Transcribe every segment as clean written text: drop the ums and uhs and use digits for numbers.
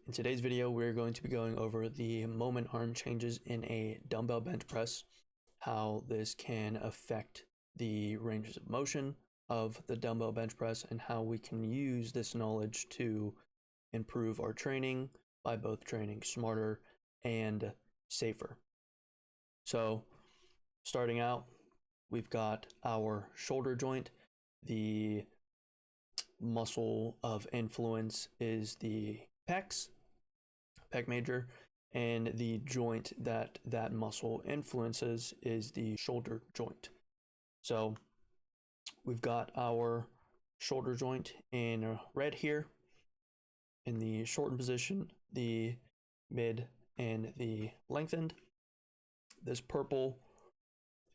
In today's video, we're going to be going over the moment arm changes in a dumbbell bench press, how this can affect the ranges of motion of the dumbbell bench press, and how we can use this knowledge to improve our training by both training smarter and safer. So starting out, we've got our shoulder joint. The muscle of influence is the pec major, and the joint that muscle influences is the shoulder joint. So we've got our shoulder joint in red here in the shortened position, the mid and the lengthened. This purple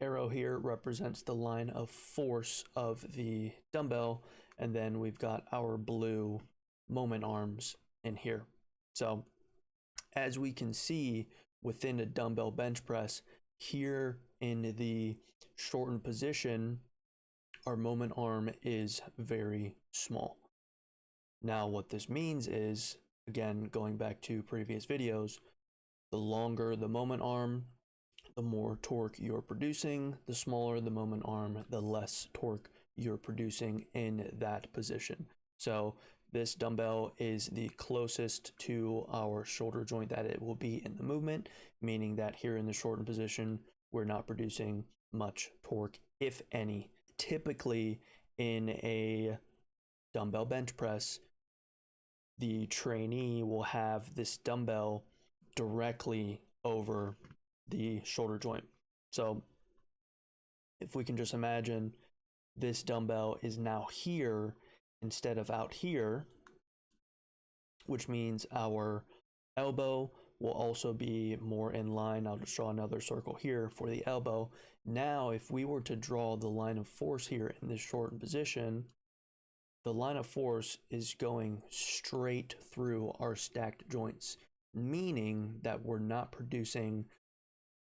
arrow here represents the line of force of the dumbbell, and then we've got our blue moment arms in here. So as we can see within a dumbbell bench press, here in the shortened position, our moment arm is very small. Now what this means is, again, going back to previous videos, the longer the moment arm, the more torque you're producing. The smaller the moment arm, the less torque you're producing in that position. So this dumbbell is the closest to our shoulder joint that it will be in the movement, meaning that here in the shortened position, we're not producing much torque, if any. Typically in a dumbbell bench press, the trainee will have this dumbbell directly over the shoulder joint. So if we can just imagine this dumbbell is now here instead of out here, which means our elbow will also be more in line. I'll just draw another circle here for the elbow. Now, if we were to draw the line of force here in this shortened position, the line of force is going straight through our stacked joints, meaning that we're not producing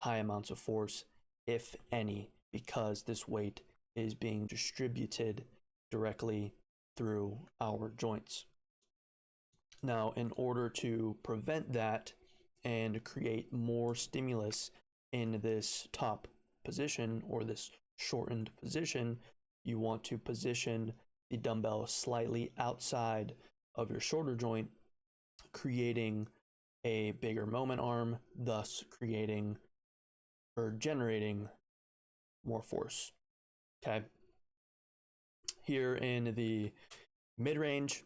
high amounts of force, if any, because this weight is being distributed directly through our joints. Now, in order to prevent that and create more stimulus in this top position or this shortened position, you want to position the dumbbell slightly outside of your shoulder joint, creating a bigger moment arm, thus creating or generating more force. Okay. Here in the mid-range,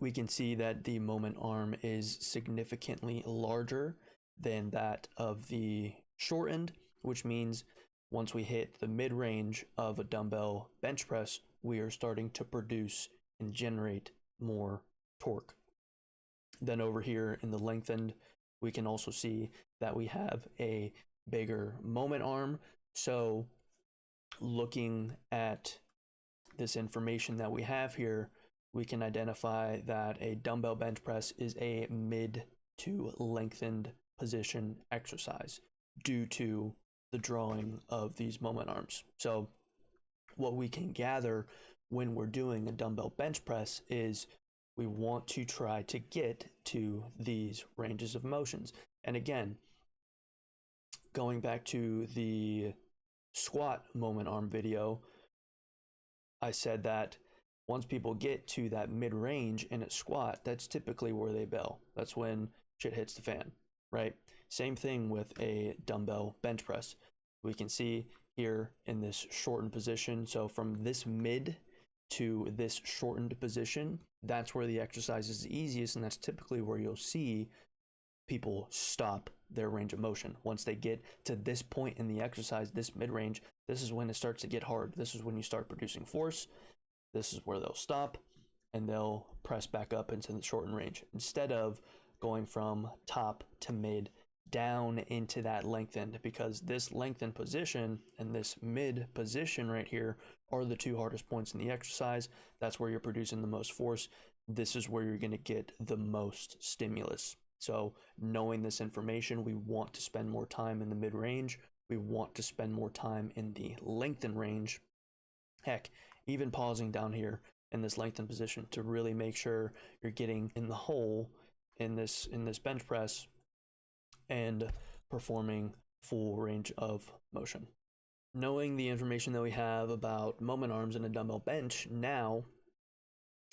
we can see that the moment arm is significantly larger than that of the shortened, which means once we hit the mid-range of a dumbbell bench press, we are starting to produce and generate more torque. Then over here in the lengthened, we can also see that we have a bigger moment arm. So looking at this information that we have here, we can identify that a dumbbell bench press is a mid to lengthened position exercise due to the drawing of these moment arms. So what we can gather when we're doing a dumbbell bench press is we want to try to get to these ranges of motions. And again, going back to the squat moment arm video, I said that once people get to that mid-range in a squat, that's typically where they bail. That's when shit hits the fan, right? Same thing with a dumbbell bench press. We can see here in this shortened position, so from this mid to this shortened position, that's where the exercise is the easiest, and that's typically where you'll see people stop their range of motion. Once they get to this point in the exercise, this mid-range, this is when it starts to get hard. This is when you start producing force. This is where they'll stop and they'll press back up into the shortened range instead of going from top to mid down into that lengthened, because this lengthened position and this mid position right here are the two hardest points in the exercise. That's where you're producing the most force. This is where you're going to get the most stimulus. So knowing this information, we want to spend more time in the mid range. We want to spend more time in the lengthened range. Heck, even pausing down here in this lengthened position to really make sure you're getting in the hole in this bench press and performing full range of motion. Knowing the information that we have about moment arms and a dumbbell bench, now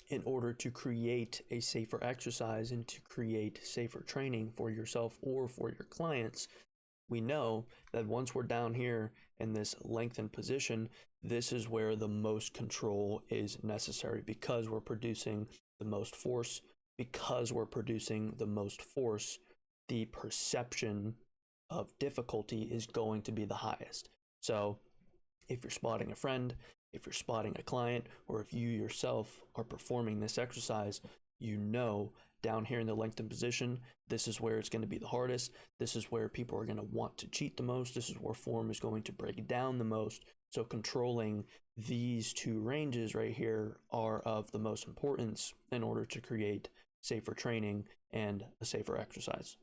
in order to create a safer exercise and to create safer training for yourself or for your clients, we know that once we're down here in this lengthened position, this is where the most control is necessary, because we're producing the most force. Because we're producing the most force, the perception of difficulty is going to be the highest. So if you're spotting a friend, if you're spotting a client, or if you yourself are performing this exercise, you know down here in the lengthened position, this is where it's going to be the hardest. This is where people are going to want to cheat the most. This is where form is going to break down the most. So controlling these two ranges right here are of the most importance in order to create safer training and a safer exercise.